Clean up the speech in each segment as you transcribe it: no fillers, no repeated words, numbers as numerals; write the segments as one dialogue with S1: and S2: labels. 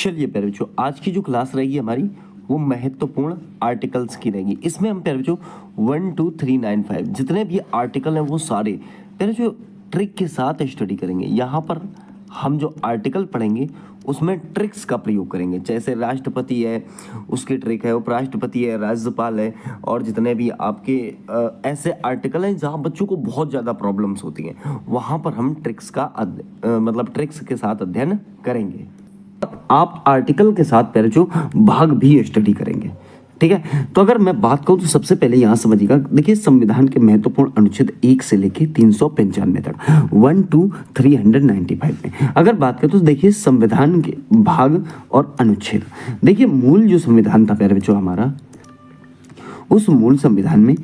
S1: चलिए प्यारे बच्चों, आज की जो क्लास रहेगी हमारी वो महत्वपूर्ण आर्टिकल्स की रहेगी। इसमें हम प्यारे बच्चों 1 2 3 9 5 जितने भी आर्टिकल हैं वो सारे प्यारे बच्चों ट्रिक के साथ स्टडी करेंगे। यहाँ पर हम जो आर्टिकल पढ़ेंगे उसमें ट्रिक्स का प्रयोग करेंगे। जैसे राष्ट्रपति है उसकी ट्रिक है, उपराष्ट्रपति है, राज्यपाल है, और जितने भी आपके ऐसे आर्टिकल हैं जहाँ बच्चों को बहुत ज़्यादा प्रॉब्लम्स होती हैं, वहाँ पर हम ट्रिक्स का मतलब ट्रिक्स के साथ अध्ययन करेंगे। आप आर्टिकल के साथ पहले जो भाग भी स्टडी करेंगे, ठीक है। तो अगर मैं बात करूं तो सबसे पहले यहां समझिएगा, देखिए संविधान के महत्वपूर्ण अनुच्छेद 1 से लेके 395 तक 1 2 395 में अगर बात करें तो देखिए संविधान के भाग और अनुच्छेद। देखिए मूल जो संविधान था प्यारे बच्चों हमारा, उस मूल संविधान में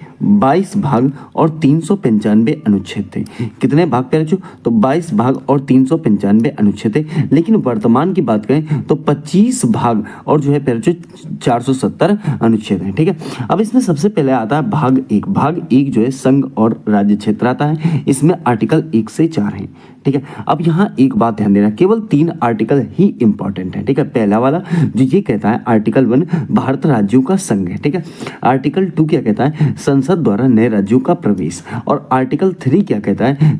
S1: 22 भाग और 395 अनुच्छेद थे। कितने भाग प्यारे बच्चों? तो 22 भाग और 395 अनुच्छेद थे। लेकिन वर्तमान की बात करें तो 25 भाग और जो है प्यारे बच्चों 470 अनुच्छेद हैं, ठीक है। अब इसमें सबसे पहले आता है भाग 1। भाग 1 जो है संघ और राज्य क्षेत्र आता है। इसमें आर्टिकल 1 से 4 हैं, ठीक है। अब यहाँ एक बात ध्यान देना, केवल 3 आर्टिकल ही इंपॉर्टेंट है, ठीक है। पहला वाला जो ये कहता है आर्टिकल 1 भारत राज्यों का संघ है, ठीक है। आर्टिकल 2 क्या कहता है? संसद द्वारा नए राज्यों का प्रवेश। और आर्टिकल 3 क्या कहता है?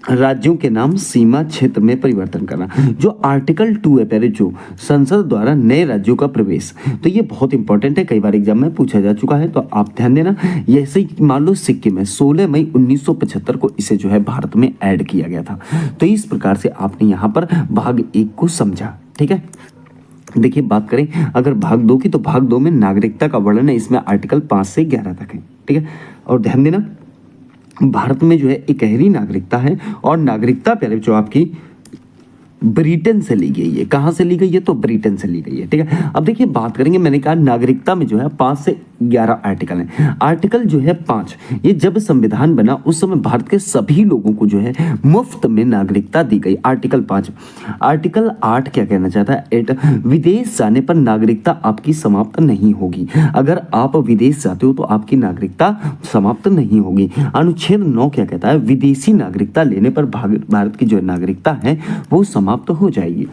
S1: राज्यों के नाम सीमा क्षेत्र में परिवर्तन करना। जो आर्टिकल 2 है पहले जो संसद द्वारा नए राज्यों का प्रवेश, तो ये बहुत इंपॉर्टेंट है, कई बार एग्जाम में पूछा जा चुका है, तो आप ध्यान देना। ऐसे ही मान लो सिक्किम में 16 मई 1975 को इसे जो है भारत में ऐड किया गया था। तो इस प्रकार से आपने यहाँ पर भाग 1 को समझा, ठीक है। देखिए बात करें अगर भाग 2 की, तो भाग 2 में नागरिकता का वर्णन है। इसमें आर्टिकल 5 से 11 तक है, ठीक है। और ध्यान देना भारत में जो है इकहरी नागरिकता है, और नागरिकता पहले जो आपकी ब्रिटेन से ली गई है। कहां से ली गई है? तो ब्रिटेन से ली गई है, ठीक है। अब देखिए बात करेंगे, मैंने कहा नागरिकता में जो है 5 से 11 आर्टिकल हैं। आर्टिकल जो है 5, ये जब संविधान बना उस समय भारत के सभी लोगों को जो है मुफ्त में नागरिकता दी गई। आर्टिकल 5। आर्टिकल 8 क्या कहना चाहता है? 8 विदेश जाने पर नागरिकता आपकी समाप्त नहीं होगी। अगर आप विदेश जाते हो तो आपकी नागरिकता समाप्त नहीं होगी। अनुच्छेद 9 क्या कहता है? विदेशी नागरिकता लेने पर भारत की जो नागरिकता है वो समाप्त हो जाएगी।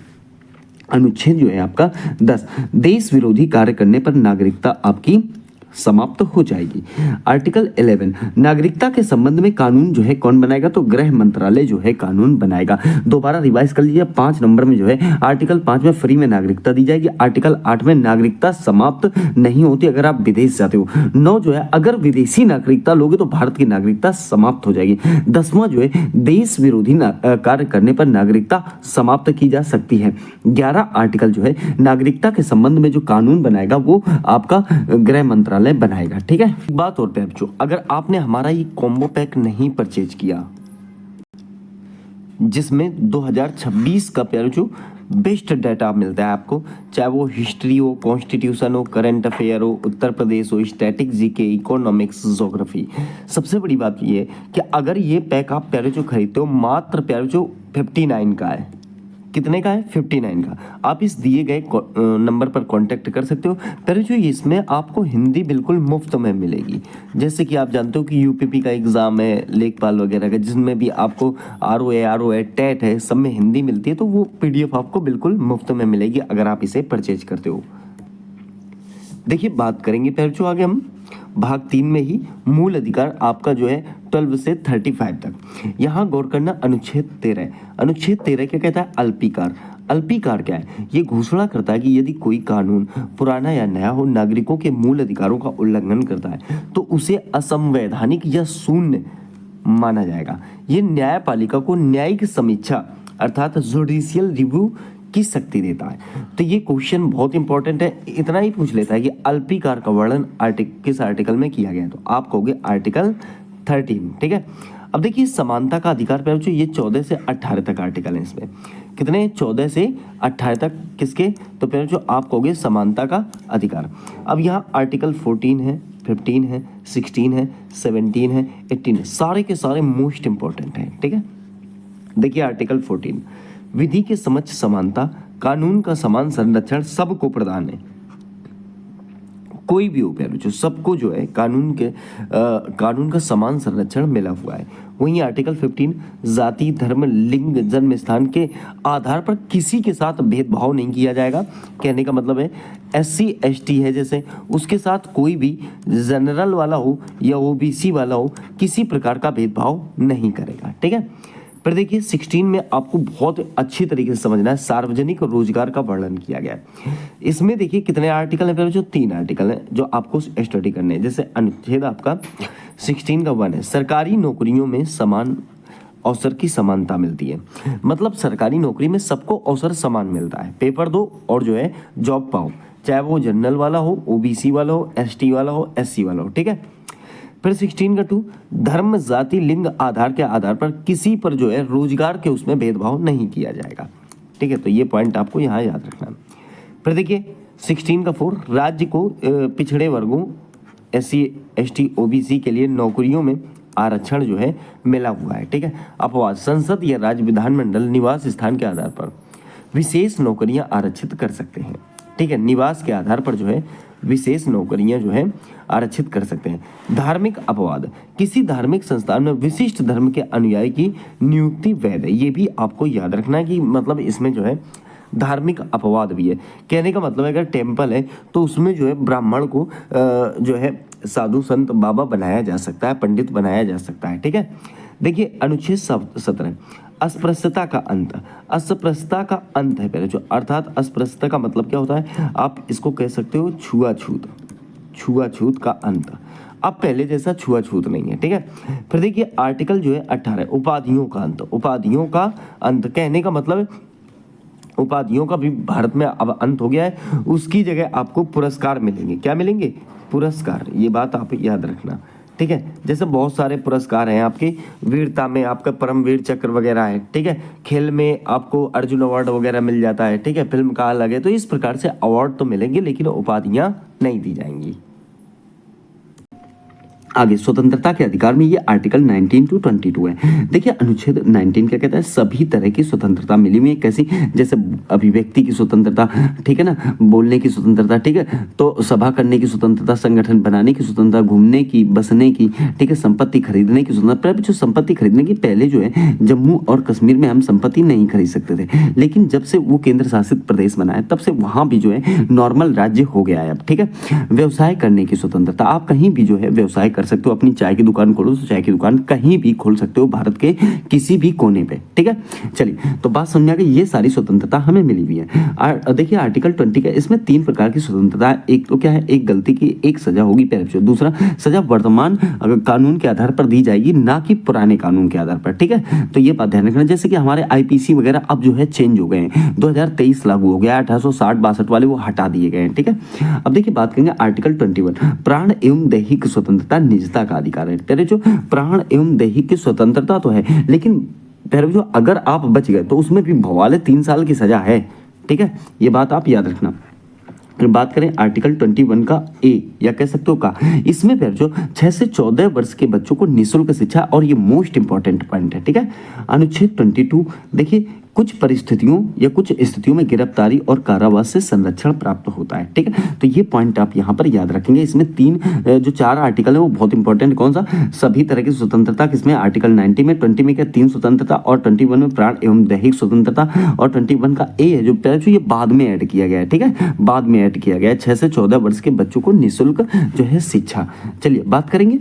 S1: अनुच्छेद जो है आपका 10 देश विरोधी कार्य करने पर नागरिकता आपकी समाप्त हो जाएगी। आर्टिकल 11 नागरिकता के संबंध में कानून जो है कौन बनाएगा? तो गृह मंत्रालय जो है कानून बनाएगा। दोबारा रिवाइज कर लीजिए, 5 नंबर में जो है आर्टिकल 5 में फ्री में नागरिकता दी जाएगी। आर्टिकल 8 में नागरिकता समाप्त नहीं होती अगर आप विदेश जाते हो। 9 जो है अगर विदेशी नागरिकता लोगे तो भारत की नागरिकता समाप्त हो जाएगी। 10वां जो है देश विरोधी कार्य करने पर नागरिकता समाप्त की जा सकती है। 11 आर्टिकल जो है नागरिकता के संबंध में जो कानून बनाएगा वो आपका गृह मंत्रालय बनाएगा, ठीक है। एक बात और प्यारे बच्चों, अगर आपने हमारा ये कॉम्बो पैक नहीं परचेज किया जिसमें 2026 का प्यारे बच्चों बेस्ट डाटा मिलता है आपको, चाहे वो हिस्ट्री हो, कॉन्स्टिट्यूशन हो, करंट अफेयर हो, उत्तर प्रदेश हो, स्टैटिक जीके, इकोनॉमिक्स, ज्योग्राफी। सबसे बड़ी बात ये है कि अगर ये पैक आप प्यारे बच्चों खरीदते हो मात्र प्यारे बच्चों 59 का है। कितने का है? 59 का। आप इस दिए गए नंबर पर कांटेक्ट कर सकते हो। पर जो इसमें आपको हिंदी बिल्कुल मुफ्त में मिलेगी। जैसे कि आप जानते हो कि यूपीपी का एग्ज़ाम है, लेखपाल वगैरह का, जिसमें भी आपको आरओए टेट है, सब में हिंदी मिलती है, तो वो पीडीएफ आपको बिल्कुल मुफ्त में मिलेगी अगर आप इसे परचेज करते हो। देखिए बात करेंगे पहले जो आगे हम भाग 3 में ही मूल अधिकार आपका जो है 12 से 35 तक। यहाँ गौर करना अनुच्छेद 13। अनुच्छेद 13 क्या कहता है? अल्पीकार। अल्पीकार क्या है? ये घोषणा करता है कि यदि कोई कानून पुराना या नया हो, नागरिकों के मूल अधिकारों का उल्लंघन करता है तो उसे असंवैधानिक या शून्य माना जाएगा। ये न्यायपालिका को न्यायिक समीक्षा अर्थात जुडिशियल रिव्यू की शक्ति देता है। तो ये क्वेश्चन बहुत इंपॉर्टेंट है, इतना ही पूछ लेता है कि अल्पीकार का वर्णन किस आर्टिकल में किया गया है, तो आप कहोगे आर्टिकल 13, ठीक है। अब देखिए समानता का अधिकार पे बच्चों ये 14 से 18 तक आर्टिकल है। इसमें कितने? 14 से 18 तक किसके? तो फिर जो आप कहोगे समानता का अधिकार। अब यहाँ आर्टिकल 14 है, 15 है, 16 है, 17 है, 18 है, सारे के सारे मोस्ट इंपॉर्टेंट हैं, ठीक है। देखिए आर्टिकल 14 विधि के समक्ष समानता, कानून का समान संरक्षण सबको प्रदान है। कोई भी हो प्यारे बच्चों, सबको जो है कानून का समान संरक्षण मिला हुआ है। वहीं आर्टिकल 15 जाति, धर्म, लिंग, जन्म स्थान के आधार पर किसी के साथ भेदभाव नहीं किया जाएगा। कहने का मतलब है SC ST है जैसे, उसके साथ कोई भी जनरल वाला हो या OBC वाला हो किसी प्रकार का भेदभाव नहीं करेगा। ठीक है, पर देखिए 16 में आपको बहुत अच्छी तरीके से समझना है, सार्वजनिक रोजगार का वर्णन किया गया है। इसमें देखिए कितने आर्टिकल हैं, जो 3 आर्टिकल हैं जो आपको स्टडी करने हैं। जैसे अनुच्छेद आपका 16 का 1 है, सरकारी नौकरियों में समान अवसर की समानता मिलती है। मतलब सरकारी नौकरी में सबको अवसर समान मिलता है। पेपर दो और जो है जॉब पाओ, चाहे वो जनरल वाला हो, OBC वाला हो, ST वाला हो, SC वाला हो। ठीक है, फिर 16 का 2, धर्म, जाति, लिंग आधार के आधार पर किसी पर जो है रोजगार के उसमें भेदभाव नहीं किया जाएगा। ठीक है, तो ये पॉइंट आपको यहाँ याद रखना है। फिर देखिए 16 का 4, राज्य को पिछड़े वर्गों SC ST OBC के लिए नौकरियों में आरक्षण जो है मिला हुआ है। ठीक है, अपवाद संसद या राज्य विधानमंडल निवास स्थान के आधार पर विशेष नौकरियां आरक्षित कर सकते हैं। ठीक है, निवास के आधार पर जो है विशेष नौकरियां जो है आरक्षित कर सकते हैं। धार्मिक अपवाद, किसी धार्मिक संस्थान में विशिष्ट धर्म के अनुयायी की नियुक्ति वैध है। ये भी आपको याद रखना है कि मतलब इसमें जो है धार्मिक अपवाद भी है। कहने का मतलब है अगर टेम्पल है तो उसमें जो है ब्राह्मण को जो है साधु संत बाबा बनाया जा सकता है, पंडित बनाया जा सकता है। ठीक है, देखिए अनुच्छेद 17, अस्पृश्यता का अंत। अस्पृश्यता का अंत है पहले जो, अर्थात अस्पृश्यता का मतलब क्या होता है, आप इसको कह सकते हो छुआछूत का अंत। अब पहले जैसा छुआछूत नहीं है। ठीक है, फिर देखिए आर्टिकल जो है 18, उपाधियों का अंत। उपाधियों का अंत कहने का मतलब है उपाधियों का भी भारत में अब अंत हो गया है, उसकी जगह आपको पुरस्कार मिलेंगे। क्या मिलेंगे? पुरस्कार। ये बात आप याद रखना। ठीक है, जैसे बहुत सारे पुरस्कार हैं आपके, वीरता में आपका परमवीर चक्र वगैरह है। ठीक है, खेल में आपको अर्जुन अवार्ड वगैरह मिल जाता है। ठीक है, फिल्म का अलग है। तो इस प्रकार से अवार्ड तो मिलेंगे लेकिन उपाधियां नहीं दी जाएंगी। आगे स्वतंत्रता के अधिकार में ये आर्टिकल 19 to 22 है। देखिए अनुच्छेद 19 क्या कहता है, सभी तरह की स्वतंत्रता मिली हुई है। कैसी? जैसे अभिव्यक्ति की स्वतंत्रता, ठीक है ना, बोलने की स्वतंत्रता, ठीक है, तो सभा करने की स्वतंत्रता, संगठन बनाने की स्वतंत्रता, घूमने की, बसने की, ठीक है, संपत्ति खरीदने की स्वतंत्रता। जो संपत्ति खरीदने की, पहले जो है जम्मू और कश्मीर में हम संपत्ति नहीं खरीद सकते थे, लेकिन जब से वो केंद्र शासित प्रदेश बना है तब से वहां भी जो है नॉर्मल राज्य हो गया है अब। ठीक है, व्यवसाय करने की स्वतंत्रता, आप कहीं भी जो है व्यवसाय कर सकते हो। अपनी चाय की दुकान खोलो तो चाय की दुकान कहीं भी खोल सकते हो भारत के किसी भी कोने पे। ठीक है, चलिए तो बात समझ आ गई, ये सारी स्वतंत्रता हमें मिली हुई है। देखिए आर्टिकल 20 का, इसमें 3 प्रकार की स्वतंत्रता है। एक तो क्या है, एक गलती की एक सजा होगी पहले, दूसरा सजा वर्तमान कानून के आधार पर दी जाएगी, ना कि पुराने कानून के आधार पर। ठीक है, तो ये बात ध्यान रखना। जैसे कि हमारे IPC वगैरह अब जो है चेंज हो गए हैं, 2023 लागू हो गया, 1860-62 वाले वो हटा दिए गए हैं। ठीक है, अब देखिए बात करेंगे आर्टिकल 21, प्राण एवं दैहिक स्वतंत्रता, निजता का अधिकार है। तेरे जो प्राण एवं दैहिक की स्वतंत्रता तो है, लेकिन तेरे जो अगर आप बच गए तो उसमें भी भवाले 3 साल की सजा है। ठीक है, ये बात आप याद रखना। फिर बात करें आर्टिकल 21 का A या कह सकते हो का, इसमें फिर जो 6 से 14 वर्ष के बच्चों को निःशुल्क शिक्षा, और ये मोस्ट इंपॉर्टेंट पॉइंट है। ठीक है, अनुच्छेद 22, देखिए कुछ परिस्थितियों या कुछ स्थितियों में गिरफ्तारी और कारावास से संरक्षण प्राप्त होता है। ठीक है, तो ये पॉइंट आप यहाँ पर याद रखेंगे। इसमें 4 आर्टिकल है वो बहुत इंपॉर्टेंट। कौन सा? सभी तरह की स्वतंत्रता, किसमें? आर्टिकल 90 में। 20 में क्या? 3 स्वतंत्रता, और 21 में प्राण एवं दैहिक स्वतंत्रता, और 21 का A है जो ये बाद में ऐड किया गया है। ठीक है, बाद में ऐड किया गया है। 6 से 14 वर्ष के बच्चों को निःशुल्क जो है शिक्षा। चलिए बात करेंगे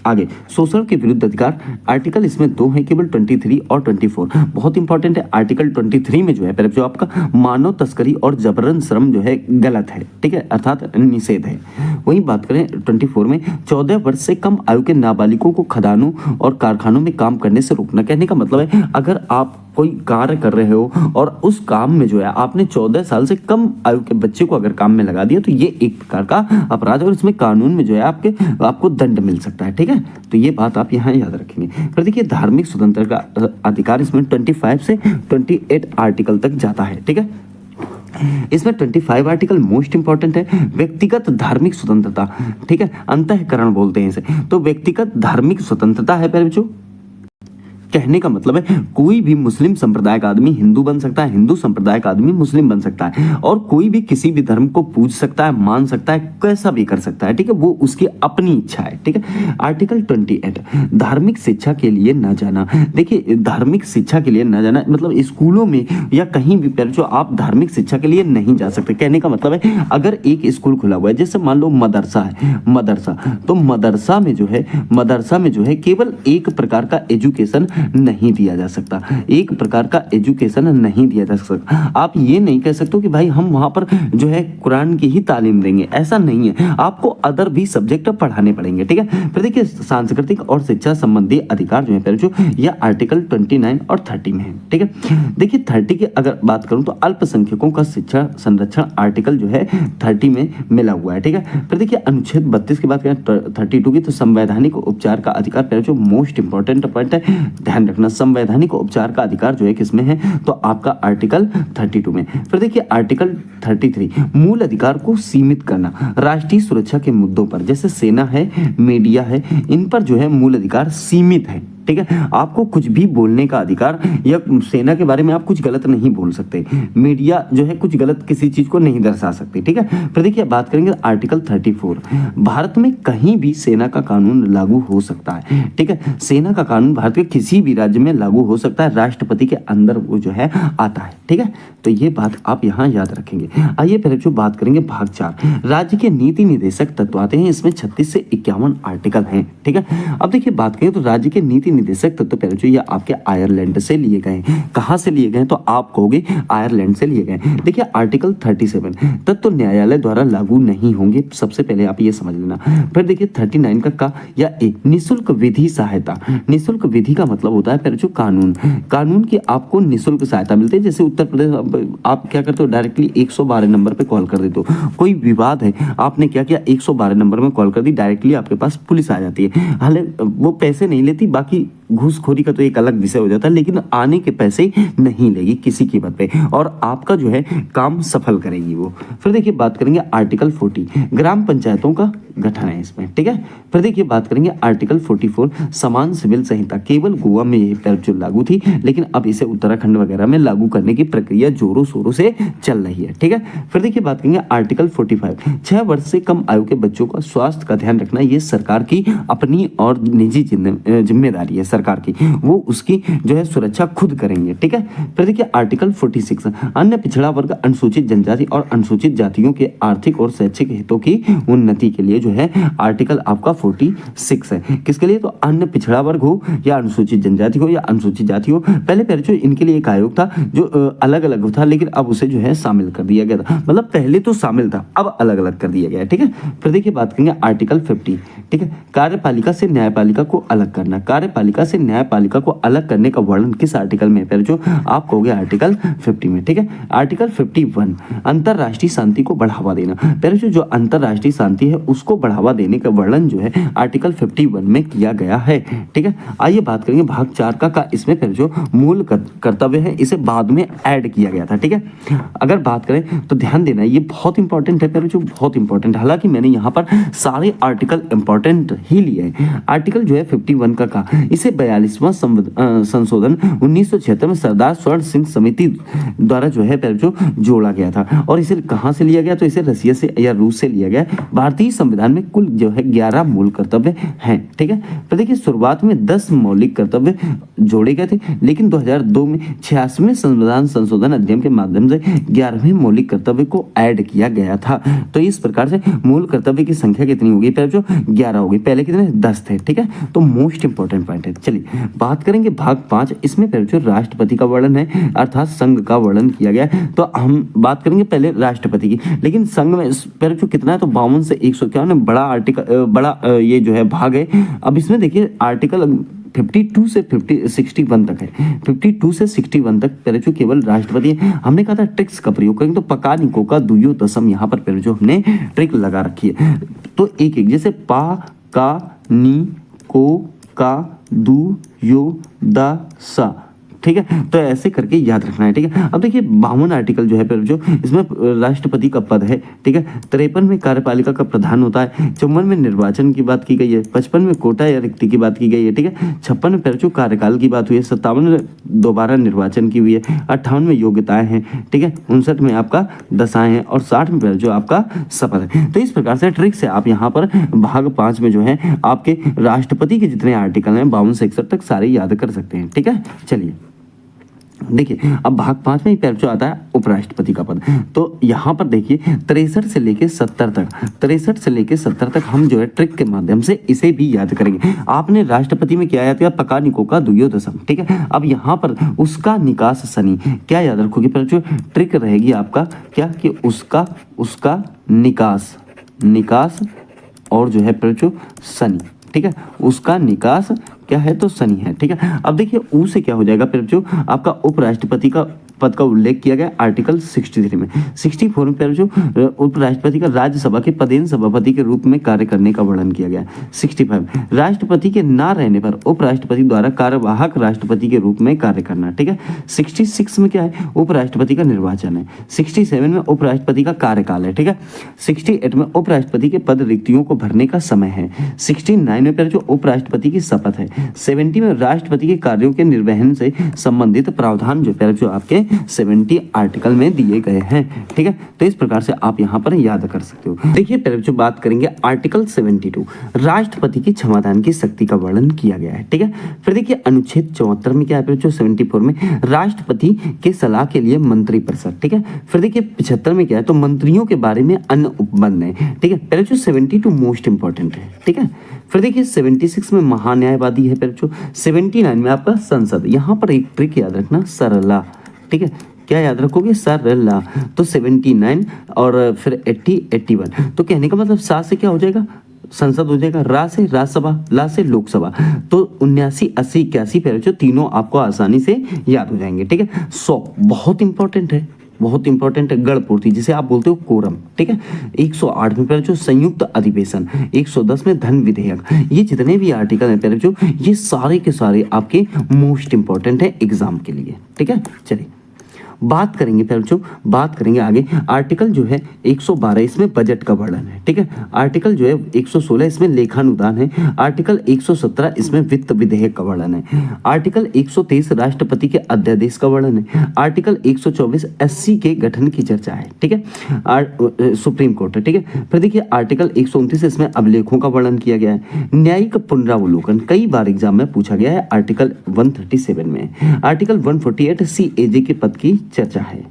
S1: आगे, शोषण के विरुद्ध अधिकार। आर्टिकल इसमें 2 है केवल, 23 और 24। बहुत इंपॉर्टेंट है। आर्टिकल 23 में जो है पहले जो आपका मानव तस्करी और जबरन श्रम जो है गलत है। ठीक है, अर्थात निषेध है। वहीं बात करें 24 में, 14 वर्ष से कम आयु के नाबालिगों को खदानों और कारखानों में काम करने से रोकना। कहने का मतलब है अगर आप कोई कार्य कर रहे हो और उस काम में जो है आपने 14 साल से कम आयु के बच्चे को अगर काम में लगा दिया तो ये एक प्रकार का अपराध है, और इसमें कानून में जो है आपको दंड मिल सकता है। ठीक है, तो ये बात आप यहाँ याद रखेंगे। फिर देखिए धार्मिक स्वतंत्रता का अधिकार, इसमें 25 से 28 आर्टिकल तक जाता है। ठीक है, इसमें 25 आर्टिकल मोस्ट इंपॉर्टेंट है। व्यक्तिगत धार्मिक स्वतंत्रता, ठीक है, अंतःकरण बोलते हैं इसे। तो व्यक्तिगत धार्मिक स्वतंत्रता है पहले जो
S2: कहने का मतलब है कोई भी मुस्लिम संप्रदाय का आदमी हिंदू बन सकता है, हिंदू संप्रदाय का आदमी मुस्लिम बन सकता है, और कोई भी किसी भी धर्म को पूज सकता है, मान सकता है, कैसा भी कर सकता है, ठीक है, वो उसकी अपनी इच्छा है, ठीक है। आर्टिकल 28 धार्मिक शिक्षा के लिए न जाना। देखिए धार्मिक शिक्षा के लिए न जाना मतलब स्कूलों में या कहीं भी पर जो आप धार्मिक शिक्षा के लिए नहीं जा सकते। कहने का मतलब है अगर एक स्कूल खुला हुआ है, जैसे मान लो मदरसा है, मदरसा, तो मदरसा में जो है केवल एक प्रकार का एजुकेशन नहीं दिया जा सकता, एक प्रकार का एजुकेशन नहीं दिया जा सकता। आप ये नहीं कह सकते कि भाई हम वहां पर जो है कुरान की ही तालीम देंगे, ऐसा नहीं है, आपको अदर भी सब्जेक्ट पढ़ाने पड़ेंगे, ठीक है। फिर देखिए सांस्कृतिक और शिक्षा संबंधी अधिकार जो है जो यह आर्टिकल 29 और 30 में है, ठीक है। देखिए 30 की अगर बात करूं तो अल्पसंख्यकों का शिक्षा संरक्षण आर्टिकल जो है 30 में मिला हुआ है, ठीक है। फिर देखिए अनुच्छेद 32 की बात करें 32 की, तो संवैधानिक उपचार का अधिकार जो मोस्ट इंपॉर्टेंट पॉइंट है, ध्यान रखना, संवैधानिक उपचार का अधिकार जो है किसमें है, तो आपका आर्टिकल 32 में। फिर देखिए आर्टिकल 33 मूल अधिकार को सीमित करना, राष्ट्रीय सुरक्षा के मुद्दों पर जैसे सेना है, मीडिया है, इन पर जो है मूल अधिकार सीमित है, ठीक है। आपको कुछ भी बोलने का अधिकार, या सेना के बारे में आप कुछ गलत नहीं बोल सकते, मीडिया जो है कुछ गलत किसी चीज को नहीं दर्शा सकती, ठीक है। फिर देखिए बात करेंगे आर्टिकल 34 भारत में कहीं भी सेना का कानून लागू हो सकता है, ठीक है। सेना का कानून भारत के किसी भी राज्य में लागू हो सकता है, राष्ट्रपति के अंदर वो जो है आता है, ठीक है। तो ये बात आप यहाँ याद रखेंगे। आइए फिर जो बात करेंगे भाग 4 राज्य के नीति निर्देशक तत्व आते हैं, इसमें 36 से 51 आर्टिकल हैं, ठीक है। अब देखिए बात करें तो राज्य के नीति निर्देशक तत्व पहले जो ये आपके आयरलैंड से लिए गए, कहां से लिए गए, तो आप कहोगे आयरलैंड से लिए गए। देखिए आर्टिकल 37 तत्व न्यायालय द्वारा लागू नहीं होंगे, सबसे पहले आप ये समझ लेना। फिर देखिए 39 का या एक निःशुल्क विधि सहायता, निःशुल्क विधि का मतलब होता है फिर जो कानून की आपको निःशुल्क सहायता मिलती है। जैसे उत्तर प्रदेश आप क्या करते हो, डायरेक्टली 112 नंबर पे कॉल कर देते हो, कोई विवाद है, आपने क्या किया 112 नंबर में कॉल कर दी, डायरेक्टली आपके पास पुलिस आ जाती है। हालांकि वो पैसे नहीं लेती, बाकी घूसखोरी का तो एक अलग विषय हो जाता है, लेकिन आने के पैसे नहीं लेगी किसी कीमत पे, और आपका जो है काम सफल करेगी वो। फिर देखिए बात करेंगे आर्टिकल 40 ग्राम पंचायतों का गठन है इसमें, ठीक है। फिर देखिए बात करेंगे आर्टिकल 44 समान सिविल संहिता, केवल गोवा में यह तरफ जो लागू थी, लेकिन अब इसे उत्तराखंड वगैरह में लागू करने की प्रक्रिया जोरों शोरों से चल रही है, ठीक है। फिर देखिए बात करेंगे आर्टिकल 45 6 वर्ष से कम आयु के बच्चों का स्वास्थ्य का ध्यान रखना, ये सरकार की अपनी और निजी जिम्मेदारी है सरकार की, वो उसकी जो है सुरक्षा खुद करेंगे, ठीक है। फिर देखिए आर्टिकल 46 अन्य पिछड़ा वर्ग, अनुसूचित जनजाति और अनुसूचित जातियों के आर्थिक और शैक्षिक हितों की उन्नति के लिए जो है आर्टिकल आपका 46 है। किसके लिए, तो अन्य पिछड़ा वर्ग हो या अनुसूचित जनजाति हो या अनुसूचित जाति हो। पहले जो इनके लिए एक आयोग था जो अलग अलग था, लेकिन अब उसे जो है शामिल कर दिया गया था, मतलब पहले तो शामिल था, अब अलग अलग कर दिया गया है, ठीक है। फिर देखिए बात करेंगे आर्टिकल 50, ठीक है। कार्यपालिका से न्यायपालिका को अलग करना, कार्यपालिका से न्यायपालिका को अलग करने का वर्णन किस आर्टिकल में, पहले जो आप कहोगे आर्टिकल 50 में, ठीक है। आर्टिकल 51 अंतरराष्ट्रीय शांति को बढ़ावा देना, पहले जो अंतरराष्ट्रीय शांति है उसको बढ़ावा देने का वर्णन जो है आर्टिकल 51 में किया गया है, ठीक है। आइए बात करेंगे भाग 4 का इसमें फिर जो मूल कर्तव्य है इसे बाद में ऐड किया गया था, ठीक है। अगर बात करें तो ध्यान देना ये बहुत इंपॉर्टेंट है, फिर जो बहुत इंपॉर्टेंट, हालांकि मैंने यहाँ पर सारे आर्टिकल इंपॉर्टेंट ही लिए हैं। आर्टिकल जो है 51 का इसे 42वां संशोधन 1976 में सरदार स्वर्ण सिंह समिति द्वारा जो है जो जोड़ा गया था, और इसे कहां से लिया गया, तो इसे रसिया से या रूस से लिया गया। भारतीय संविधान में कुल जो है 11 मूल कर्तव्य हैं, ठीक है। तो देखिए शुरुआत में 10 मौलिक कर्तव्य जोड़े गए थे, लेकिन 2002 में 86वें संविधान संशोधन अधिनियम के माध्यम से 11वें मौलिक कर्तव्य को ऐड किया गया था। तो इस प्रकार से मूल कर्तव्य की संख्या कितनी होगी, पहले जो 11 होगी, पहले कितने 10 थे, ठीक है। तो मोस्ट इंपॉर्टेंट पॉइंट है। चलिए बात करेंगे भाग 5, इसमें पहले जो राष्ट्रपति का वर्णन है अर्थात संघ का वर्णन किया गया है। तो हम बात करेंगे पहले राष्ट्रपति की, लेकिन संघ में पहले जो कितना है, तो 52 से 151 बड़ा आर्टिकल, बड़ा ये जो है भाग है। अब इसमें देखिए आर्टिकल 52 से 61 तक है, 52 से 61 तक पहले जो केवल राष्ट्रपति है। हमने कहा था ट्रिक्स का प्रयोग करेंगे, तो पका निको का दुयो दसम यहाँ पर पहले जो हमने ट्रिक लगा रखी है। तो एक एक जैसे पा का नी को का दू यो दा सा, ठीक है, तो ऐसे करके याद रखना है। ठीक है, अब देखिए 52 आर्टिकल जो है फिर जो इसमें राष्ट्रपति का पद है। ठीक है, 53 में कार्यपालिका का प्रधान होता है, 54 में निर्वाचन की बात की गई है, 55 में कोटा या रिक्ति की बात की गई है। ठीक है, 56 में फिर जो कार्यकाल की बात हुई है, 57 में दोबारा निर्वाचन की हुई है, 58 में योग्यताएं हैं। ठीक है, 59 में आपका दशाएं हैं और 60 में फिर जो आपका शपथ है। तो इस प्रकार से ट्रिक से आप यहाँ पर भाग 5 में जो है आपके राष्ट्रपति के जितने आर्टिकल हैं 52 से 61 तक सारे याद कर सकते हैं। ठीक है, चलिए देखिए अब भाग 5 में ही जो आता है उपराष्ट्रपति का पद। तो यहाँ पर देखिए 63 से लेके 70 तक, 63 से लेके 70 तक हम जो है ट्रिक के माध्यम से इसे भी याद करेंगे। आपने राष्ट्रपति में क्या याद किया, पकानिको का द्वयोदशम। ठीक है, अब यहाँ पर उसका निकास शनि क्या याद रखोगे, पर जो ट्रिक रहेगी आपका क्या कि उसका निकास और जो है पर जो शनि। ठीक है, उसका निकास क्या है तो शनि है। ठीक है, अब देखिए ऊ से क्या हो जाएगा फिर जो आपका उपराष्ट्रपति का पद का उल्लेख किया गया आर्टिकल 63 में। 64 में फिर जो उपराष्ट्रपति का राज्यसभा के पदेन सभापति के रूप में कार्य करने का वर्णन किया गया। 65 राष्ट्रपति के ना रहने पर उपराष्ट्रपति द्वारा कार्यवाहक राष्ट्रपति के रूप में कार्य करना। ठीक है, 66 में क्या है, उपराष्ट्रपति का निर्वाचन है। 67 में उपराष्ट्रपति का कार्यकाल है। ठीक है, 68 में उपराष्ट्रपति के पद रिक्तियों को भरने का समय है। 69 में फिर जो उपराष्ट्रपति की शपथ है। 70 में राष्ट्रपति के कार्यों के निर्वहन से संबंधित प्रावधान जो आपके 70 आर्टिकल में दिए गए हैं। ठीक है, तो इस प्रकार से आप यहाँ पर याद कर सकते हो। देखिए पहले जो बात करेंगे आर्टिकल 72 राष्ट्रपति की क्षमादान की शक्ति का वर्णन किया गया है। ठीक है, फिर देखिए अनुच्छेद 74 में क्या है, जो 74 में राष्ट्रपति के सलाह के लिए मंत्री परिषद। ठीक है, फिर देखिए 75 में क्या है, तो मंत्रियों के बारे में अन्य उपबंध है। ठीक है, पहले जो 72 मोस्ट इंपॉर्टेंट है। ठीक है, फिर देखिए 76 में महान्यायवादी है। फिर जो 79 में आपका संसद, यहाँ पर एक ट्रिक याद रखना, सरला। ठीक है, क्या याद रखोगे, सरला। तो 79 और फिर 80 81, तो कहने का मतलब सा से क्या हो जाएगा, संसद हो जाएगा, रा से राज्यसभा, ला से लोकसभा। तो 79 80 81 फिर जो तीनों आपको आसानी से याद हो जाएंगे। ठीक है, 100 बहुत इंपॉर्टेंट है, बहुत इंपॉर्टेंट है, गणपूर्ति जिसे आप बोलते हो कोरम। ठीक है, 108 में जो संयुक्त अधिवेशन, 110 में धन विधेयक। ये जितने भी आर्टिकल हैं पहले जो ये सारे के सारे आपके मोस्ट इंपॉर्टेंट है एग्जाम के लिए। ठीक है, चलिए बात करेंगे फिर जो बात करेंगे आगे आर्टिकल जो है 112 इसमें बजट का वर्णन है। ठीक है, आर्टिकल जो है 116 इसमें लेखानुदान है। आर्टिकल 117 इसमें वित्त विधेयक का वर्णन है। आर्टिकल 123 राष्ट्रपति के अध्यादेश का वर्णन है। आर्टिकल 124 एससी के गठन की चर्चा है। ठीक है, सुप्रीम कोर्ट है। ठीक है, फिर देखिए आर्टिकल 129 इसमें अभिलेखों का वर्णन किया गया है। न्यायिक पुनरावलोकन कई बार एग्जाम में पूछा गया है, आर्टिकल 137 में। आर्टिकल 148 CAG के पद की चर्चा है।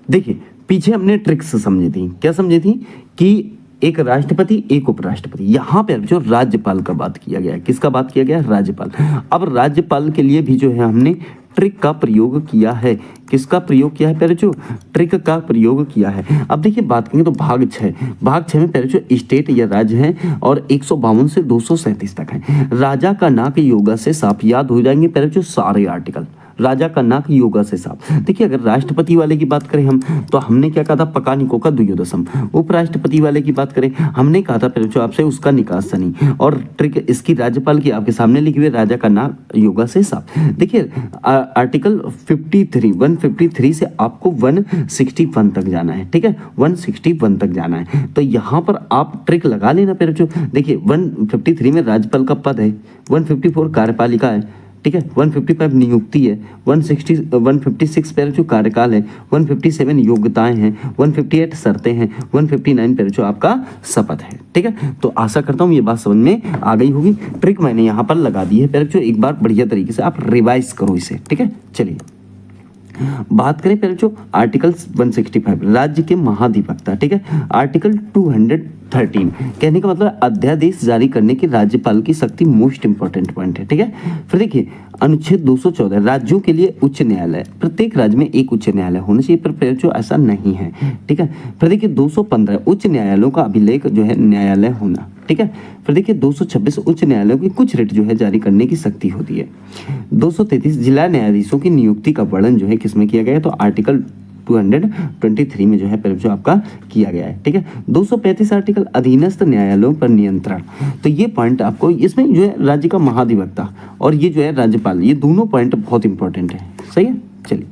S2: देखिए पीछे हमने ट्रिक्स समझी थी, क्या समझी थी कि एक राष्ट्रपति एक उपराष्ट्रपति। यहाँ पे जो राज्यपाल का बात किया गया है, किसका बात किया गया है, राज्यपाल। अब राज्यपाल के लिए भी जो है हमने ट्रिक का प्रयोग किया है। किसका प्रयोग किया है, पहले जो ट्रिक का प्रयोग किया है। अब देखिए बात करेंगे तो भाग 6 में पहले जो स्टेट या राज्य हैं और 152 से 237 तक हैं। राजा का नाक योगा से साफ, याद हो जाएंगे पहले जो सारे आर्टिकल, राजा का नाक योगा से साफ। देखिए अगर राष्ट्रपति वाले की बात करें हम, तो हमने क्या कहा था, पकानिको का द्वयोदशम। उपराष्ट्रपति वाले की बात करें, हमने कहा था पहले जो आपसे उसका निकास शनि। और ट्रिक इसकी राज्यपाल की आपके सामने लिखी हुई, राजा का नाक योगा से साफ। देखिए आर्टिकल 153 से आपको 161 तक जाना है। ठीक है, 161 तक जाना है। तो यहाँ पर आप ट्रिक लगा लेना पहले जो। देखिए 153 में राज्यपाल का पद है, 154 कार्यपालिका है। ठीक है, 155 नियुक्ति है, 156 पर जो कार्यकाल है, 157 योग्यताएं हैं, 158 शर्तें हैं, 159 पर जो आपका शपथ है। ठीक है, तो आशा करता हूँ ये बात समझ में आ गई होगी। ट्रिक मैंने यहाँ पर लगा दी है, पर जो एक बार बढ़िया तरीके से आप रिवाइज करो इसे। ठीक है, चलिए बात करें पहले जो आर्टिकल 165 राज्य के महाधिवक्ता। ठीक है, आर्टिकल 213 कहने का मतलब अध्यादेश जारी करने की राज्यपाल की शक्ति, मोस्ट इंपॉर्टेंट पॉइंट है। ठीक है, फिर देखिए अनुच्छेद 214 राज्यों के लिए उच्च न्यायालय, प्रत्येक राज्य में एक उच्च न्यायालय होना चाहिए, पर जो ऐसा नहीं है। ठीक है, फिर देखिए 215 उच्च न्यायालयों का अभिलेख जो है न्यायालय होना। ठीक है, फिर देखिए 226 उच्च न्यायालयों की कुछ रिट जो है जारी करने की शक्ति होती है। 233 जिला न्यायाधीशों की नियुक्ति का वर्णन जो है किसमें किया गया है, तो आर्टिकल 223 में जो है प्यारे बच्चों आपका किया गया है। ठीक है, 235 आर्टिकल अधीनस्थ न्यायालयों पर नियंत्रण। तो ये पॉइंट आपको इसमें जो है राज्य का महाधिवक्ता और ये जो है राज्यपाल, ये दोनों पॉइंट बहुत इंपॉर्टेंट है। सही है, चलिए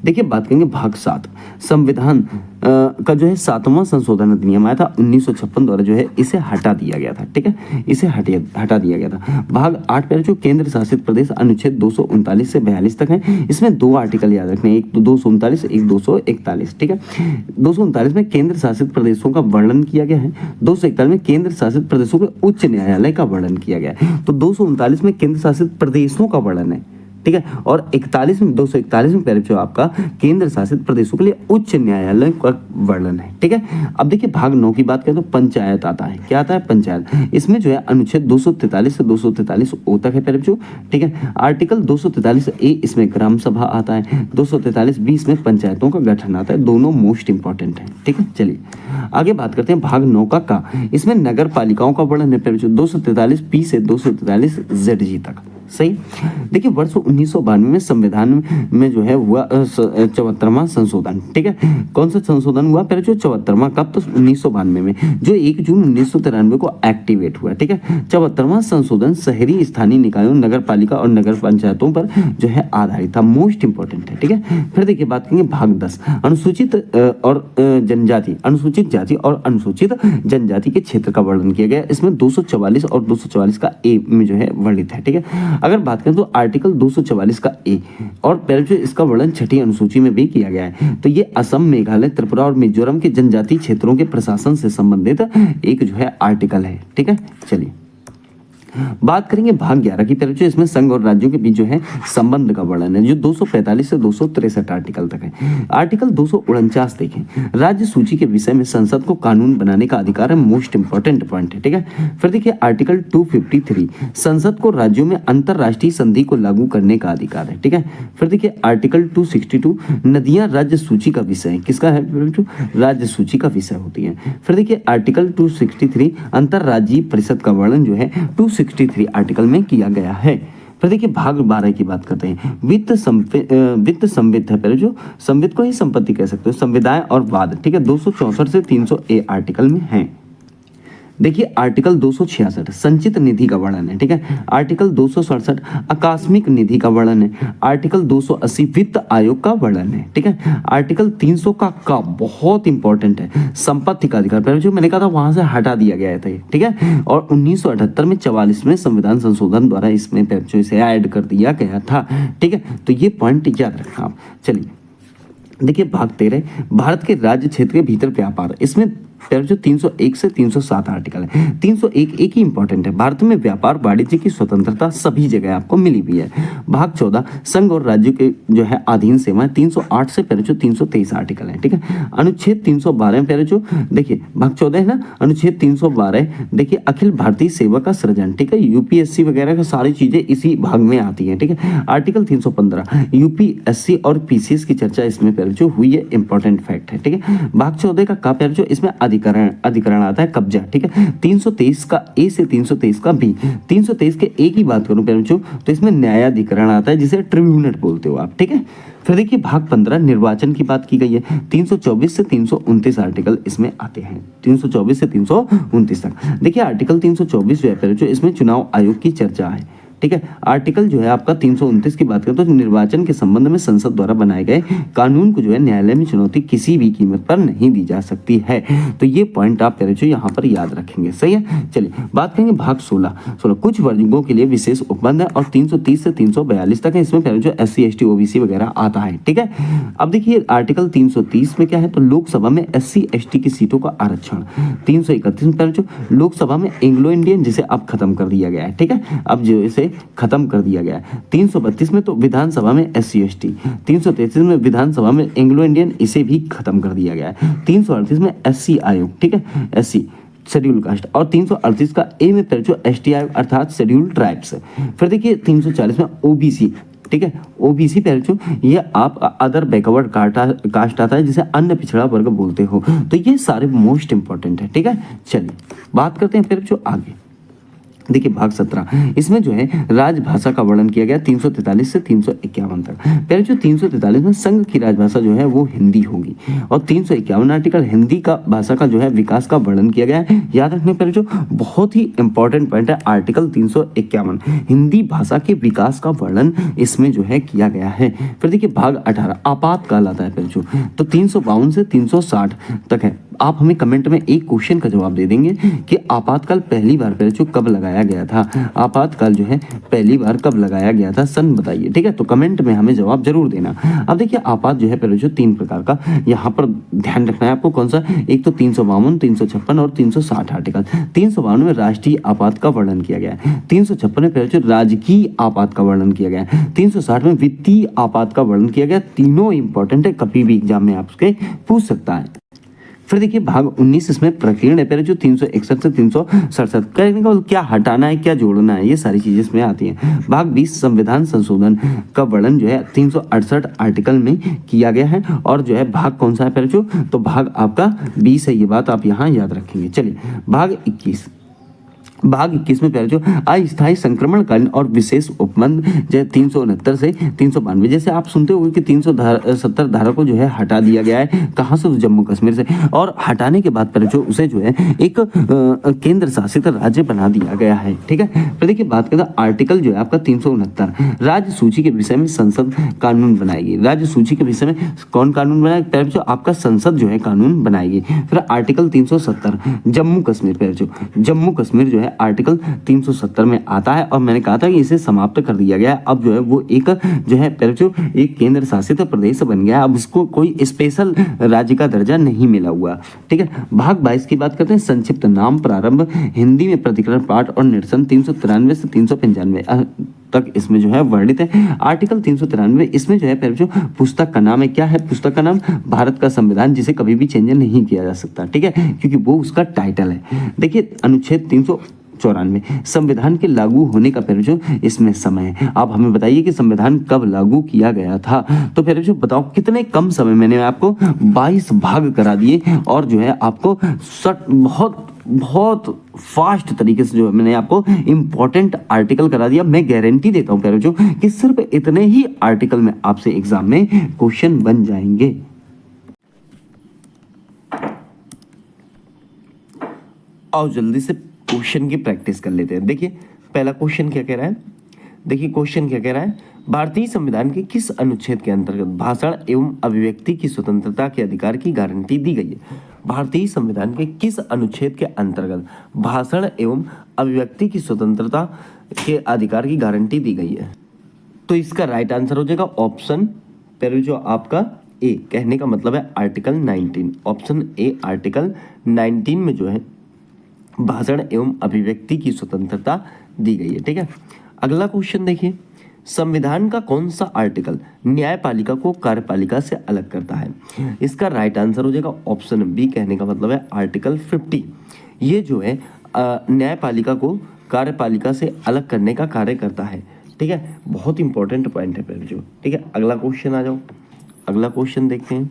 S2: देखिए बात करेंगे भाग 7 संविधान का जो है 7वां संशोधन अधिनियम आया था 1956 द्वारा, जो है इसे हटा दिया गया था। ठीक है, इसे हटा दिया गया था। भाग 8 पर जो केंद्र शासित प्रदेश अनुच्छेद 239 से 42 तक है, इसमें 2 आर्टिकल याद रखने, एक 239, एक 241। ठीक है, 239 में केंद्र शासित प्रदेशों का वर्णन किया गया है, 241 में केंद्र शासित प्रदेशों के उच्च न्यायालय का वर्णन किया गया है। तो 239 में केंद्र शासित प्रदेशों का वर्णन है। ठीक है, और 241 में प्यारे बच्चों आपका केंद्र शासित प्रदेशों के लिए उच्च न्यायालय का वर्णन है। ठीक है, अब देखिए भाग 9 की बात करें तो पंचायत आता है। क्या आता है? पंचायत। इसमें जो है अनुच्छेद 243 से 243 ओ तक है प्यारे बच्चों। ठीक है, आर्टिकल 243 ए इसमें ग्राम सभा आता है, 243 बी इसमें पंचायतों का गठन आता है। दोनों मोस्ट इंपॉर्टेंट है। ठीक है, चलिए आगे बात करते हैं भाग 9 का इसमें नगर पालिकाओं का वर्णन है प्यारे बच्चों 243 पी से 243 जेड जी तक। सही, देखिए वर्ष 1992 में संविधान में जो है हुआ 74वां संशोधन। ठीक है, कौन सा संशोधन हुआ प्यारे बच्चों? 74वां। कब? तो 1992 में, जो 1 जून 1993 को एक्टिवेट हुआ। ठीक है, 74वां संशोधन शहरी स्थानीय निकायों, नगर पालिका और नगर पंचायतों पर जो है आधारित था। मोस्ट इंपॉर्टेंट है। ठीक है, फिर देखिए बात करेंगे भाग 10 अनुसूचित और जनजाति, अनुसूचित जाति और अनुसूचित जनजाति के क्षेत्र का वर्णन किया गया। इसमें 244 और 244 का ए में जो है वर्णित है। ठीक है, अगर बात करें तो आर्टिकल 244 का ए और पहले जो इसका वर्णन 6ठी अनुसूची में भी किया गया है। तो ये असम, मेघालय, त्रिपुरा और मिजोरम के जनजातीय क्षेत्रों के प्रशासन से संबंधित एक जो है आर्टिकल है। ठीक है, चलिए बात करेंगे भाग 11 की तरफ, जो इसमें संघ और राज्यों के बीच जो है संबंध का वर्णन है, जो 245 से 263 आर्टिकल तक है। आर्टिकल 249 देखें, राज्य सूची के विषय में संसद को कानून बनाने का अधिकार है। मोस्ट इंपॉर्टेंट पॉइंट है। ठीक है, फिर देखिए आर्टिकल 253 संसद को राज्यों में अंतरराष्ट्रीय संधि को लागू करने का अधिकार है। ठीक है, फिर देखिए आर्टिकल 262 नदियां राज्य सूची का विषय है। किसका है? राज्य सूची का विषय होती है। फिर देखिए आर्टिकल 263 अंतरराज्यीय परिषद का वर्णन जो है 263 आर्टिकल में किया गया है। फिर देखिए भाग 12 की बात करते हैं, वित्त संवित्त है पहले, जो संवित्त को ही संपत्ति कह सकते हो, संविदाएं और वाद। ठीक है, 264 से 300 ए आर्टिकल में है। देखिए आर्टिकल 266 संचित निधि का वर्णन है। ठीक है, आर्टिकल 267 आकस्मिक निधि का वर्णन है। आर्टिकल 280 वित्त आयोग का वर्णन है। ठीक है, आर्टिकल 300 का बहुत इंपॉर्टेंट है, संपत्ति का अधिकार, पहले जो मैंने कहा था वहां से हटा दिया गया था। ठीक है, और 1978 में 44वें संविधान संशोधन द्वारा इसमें इसे ऐड कर दिया गया था। ठीक है, तो ये पॉइंट याद रखना आप। चलिए देखिए भाग 13 भारत के राज्य क्षेत्र के भीतर व्यापार, इसमें जो 301 से 307 आर्टिकल है। 301 एक ही इंपॉर्टेंट है, भारत में व्यापार वाणिज्य की स्वतंत्रता सभी जगह आपको मिली हुई है। भाग 14 संघ और राज्यों के जो है अधीन सेवाएं, 308 से पहले जो 323 आर्टिकल है। ठीक है, अनुच्छेद 312 पहले जो देखिए भाग 14 है ना, अनुच्छेद 312 देखिए अखिल भारतीय सेवा का सृजन। ठीक है, यूपीएससी वगैरह का सारी चीजें इसी भाग में आती है। ठीक है, आर्टिकल 315 यूपीएससी और पीसीएस की चर्चा इसमें पहले जो हुई है, इंपॉर्टेंट फैक्ट है। ठीक है, भाग 14 का पहले जो इसमें अधिकरण आता है कब्जा। ठीक है, 323 का ए से 323 का बी। 323 के ए की बात करूं बच्चों तो इसमें न्यायाधिकरण आता है, जिसे ट्रिब्यूनल बोलते हो आप। ठीक है, फिर देखिए भाग 15 निर्वाचन की बात की गई है। 324 से 329 आर्टिकल इसमें आते हैं, 324 से 329 तक। देखिए आर्टिकल 324 जो है जो इसमें चुनाव आयोग की चर्चा है। ठीक है, आर्टिकल जो है आपका 329 की बात करें तो निर्वाचन के संबंध में संसद द्वारा बनाए गए कानून को जो है न्यायालय में चुनौती किसी भी कीमत पर नहीं दी जा सकती है। तो ये पॉइंट आप जो यहाँ पर याद रखेंगे। सही है, चलिए बात करेंगे भाग 16 कुछ वर्गों के लिए विशेष उपबंध है और 330 से 342 तक है। इसमें पहले जो SC ST OBC वगैरह आता है। ठीक है, अब देखिए आर्टिकल 330 में क्या है, तो लोकसभा में SC ST की सीटों का आरक्षण। 331 में पहले जो लोकसभा में एंग्लो इंडियन, जिसे अब खत्म कर दिया गया है। ठीक है, अब जो इसे खत्म कर दिया गया है। 332 में तो विधानसभा में SC ST, 333 में विधानसभा में एंग्लो इंडियन, इसे भी खत्म कर दिया गया है। 338 में SC आयोग। ठीक है, SC शेड्यूल कास्ट, और 338 का ए में जो ST आयोग अर्थात शेड्यूल ट्राइब्स। फिर देखिए 340 में OBC। ठीक है, OBC पहले जो ये आप अदर बैकवर्ड कास्ट आता है, जिसे अन्य पिछड़ा वर्ग बोलते हो। तो ये सारे मोस्ट इंपॉर्टेंट है। ठीक है, चलिए बात करते हैं फिर जो आगे। देखिए भाग 17 इसमें जो है राजभाषा का वर्णन किया गया 343 से 351 तक। पहले जो 343 में संघ की राजभाषा जो है वो हिंदी होगी, और 351 आर्टिकल हिंदी का भाषा का जो है विकास का वर्णन किया गया है। याद रखने पर जो बहुत ही इंपॉर्टेंट पॉइंट है आर्टिकल 351 हिंदी भाषा के विकास का वर्णन इसमें जो है किया गया है। फिर देखिए भाग 18 आपातकाल आता है फिर जो, तो 352 से 360 तक है। आप हमें कमेंट में एक क्वेश्चन का जवाब दे देंगे कि आपातकाल पहली बार फिर जो कब लगाया गया था, आपातकाल जो है पहली बार कब लगाया गया था, सन बताइए। ठीक है, तो कमेंट में हमें जवाब जरूर देना। अब देखिए आपात जो है पहले जो 3 प्रकार का यहाँ पर ध्यान रखना है आपको, कौन सा, एक तो 352, 356 और 360 आर्टिकल। 352 में राष्ट्रीय आपात का वर्णन किया गया है, 356 में पहले जो राजकीय आपात का वर्णन किया गया है, 360 में वित्तीय आपात का वर्णन किया गया। तीनों इंपॉर्टेंट है, कभी भी एग्जाम में आपसे पूछ सकता है। फिर देखिए भाग 19 इसमें प्रकीर्ण है पहले जो 361 से 367। कहने का मतलब क्या हटाना है क्या जोड़ना है, ये सारी चीजें इसमें आती हैं। भाग 20 संविधान संशोधन का वर्णन जो है 368 आर्टिकल में किया गया है, और जो है भाग कौन सा है पहले जो, तो भाग आपका 20 है, ये बात आप यहाँ याद रखेंगे। चलिए भाग 21 में पहले जो अस्थायी संक्रमणकालीन और विशेष उपबंध जैसे 369 से 392, जैसे आप सुनते होंगे कि 370 धारा को जो है हटा दिया गया है, कहाँ से, जम्मू कश्मीर से, और हटाने के बाद पहले जो उसे जो है एक केंद्र शासित राज्य बना दिया गया है। ठीक है, फिर देखिए बात करें आर्टिकल जो है आपका 369 राज्य सूची के विषय में संसद कानून बनाएगी। राज्य सूची के विषय में कौन कानून बनाएगी, पहले जो आपका संसद जो है कानून बनाएगी। फिर आर्टिकल 370 जम्मू कश्मीर, पहले जो जम्मू कश्मीर जो है आर्टिकल 370 में आता है, और मैंने कहा था कि इसे समाप्त कर दिया गया है। अब जो है वो एक जो है पहले जो एक केंद्र शासित प्रदेश बन गया है, अब उसको कोई स्पेशल राज्य का दर्जा नहीं मिला हुआ। ठीक है, भाग 22 की बात करते हैं संक्षिप्त नाम प्रारंभ हिंदी में प्रतिकरण पाठ और निरसन 393 से 395 तक इसमें जो है वर्णित है। आर्टिकल 393 इसमें जो है पहले जो पुस्तक का नाम है, क्या है पुस्तक का नाम, भारत का संविधान, जिसे कभी भी चेंज नहीं किया जा सकता। ठीक है, क्योंकि वो उसका टाइटल है। देखिए अनुच्छेद 394 संविधान के लागू होने का पहले जो इसमें समय है। आप हमें बताइए कि संविधान कब लागू किया गया था, तो पहले जो बताओ कितने कम समय, मैंने आपको 22 भाग करा दिए, और जो है आपको बहुत फास्ट तरीके से जो है मैंने आपको इंपॉर्टेंट आर्टिकल करा दिया। मैं गारंटी देता हूं पहले जो कि सिर्फ इतने ही आर्टिकल में आपसे एग्जाम में क्वेश्चन बन जाएंगे। आओ जल्दी से क्वेश्चन की प्रैक्टिस कर लेते हैं। देखिए पहला क्वेश्चन क्या कह रहा है, देखिए क्वेश्चन क्या कह रहा है, भारतीय संविधान के किस अनुच्छेद के अंतर्गत भाषण एवं अभिव्यक्ति की स्वतंत्रता के अधिकार की गारंटी दी गई है। भारतीय संविधान के किस अनुच्छेद के अंतर्गत भाषण एवं अभिव्यक्ति की स्वतंत्रता के अधिकार की गारंटी दी गई है, तो इसका राइट आंसर हो जाएगा ऑप्शन पहले जो आपका ए, कहने का मतलब है आर्टिकल 19, ऑप्शन ए आर्टिकल 19 में जो है भाषण एवं अभिव्यक्ति की स्वतंत्रता दी गई है। ठीक है, अगला क्वेश्चन देखिए, संविधान का कौन सा आर्टिकल न्यायपालिका को कार्यपालिका से अलग करता है। इसका राइट आंसर हो जाएगा ऑप्शन बी, कहने का मतलब है आर्टिकल 50। ये जो है न्यायपालिका को कार्यपालिका से अलग करने का कार्य करता है। ठीक है, बहुत इंपॉर्टेंट पॉइंट है पहले जो। ठीक है, अगला क्वेश्चन आ जाओ, अगला क्वेश्चन देखते हैं,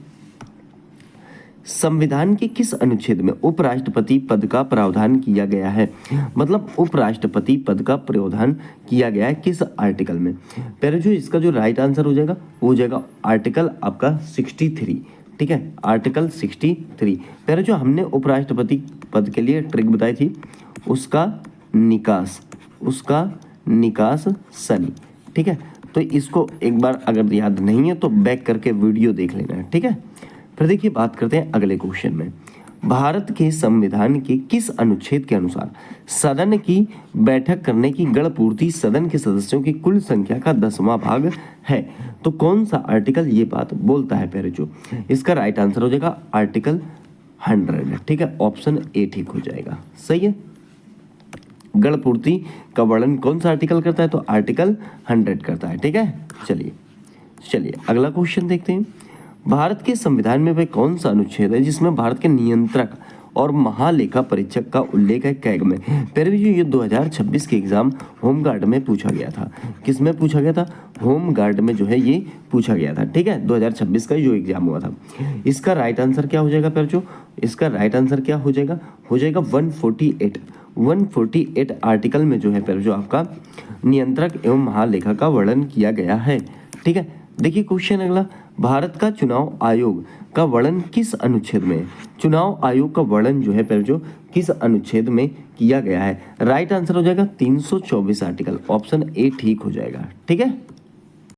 S2: संविधान के किस अनुच्छेद में उपराष्ट्रपति पद का प्रावधान किया गया है। मतलब उपराष्ट्रपति पद का प्रावधान किया गया है किस आर्टिकल में। पहले जो इसका जो राइट आंसर हो जाएगा वो हो जाएगा आर्टिकल आपका 63। ठीक है, आर्टिकल 63। पहले जो हमने उपराष्ट्रपति पद के लिए ट्रिक बताई थी, उसका निकास सनी। ठीक है, तो इसको एक बार अगर याद नहीं है तो बैक करके वीडियो देख लेना है। ठीक है, फिर देखिए बात करते हैं अगले क्वेश्चन में, भारत के संविधान के किस अनुच्छेद के अनुसार सदन की बैठक करने की गणपूर्ति सदन के सदस्यों की कुल संख्या का 10वां भाग है। तो कौन सा आर्टिकल ये बात बोलता है पहले जो, इसका राइट आंसर हो जाएगा आर्टिकल 100। ठीक है, ऑप्शन ए ठीक हो जाएगा, सही है। गणपूर्ति का वर्णन कौन सा आर्टिकल करता है, तो आर्टिकल 100 करता है। ठीक है, चलिए अगला क्वेश्चन देखते हैं, भारत के संविधान में वह कौन सा अनुच्छेद है जिसमें भारत के नियंत्रक
S1: और महालेखा परीक्षक का उल्लेख है कैग में। फिर भी जो ये 2026 के एग्जाम होमगार्ड में पूछा गया था, किस में पूछा गया था? होमगार्ड में जो है ये पूछा गया था, ठीक है, 2026 का जो एग्जाम हुआ था। इसका राइट आंसर क्या हो जाएगा बच्चों? इसका राइट आंसर क्या हो जाएगा? हो जाएगा 148 आर्टिकल में जो है फिर जो आपका नियंत्रक एवं महालेखा का वर्णन किया गया है, ठीक है। देखिए क्वेश्चन अगला, भारत का चुनाव आयोग का वर्णन किस अनुच्छेद में? चुनाव आयोग का वर्णन जो है फिर जो किस अनुच्छेद में किया गया है? राइट आंसर हो जाएगा 324 आर्टिकल, ऑप्शन ए ठीक हो जाएगा, ठीक है।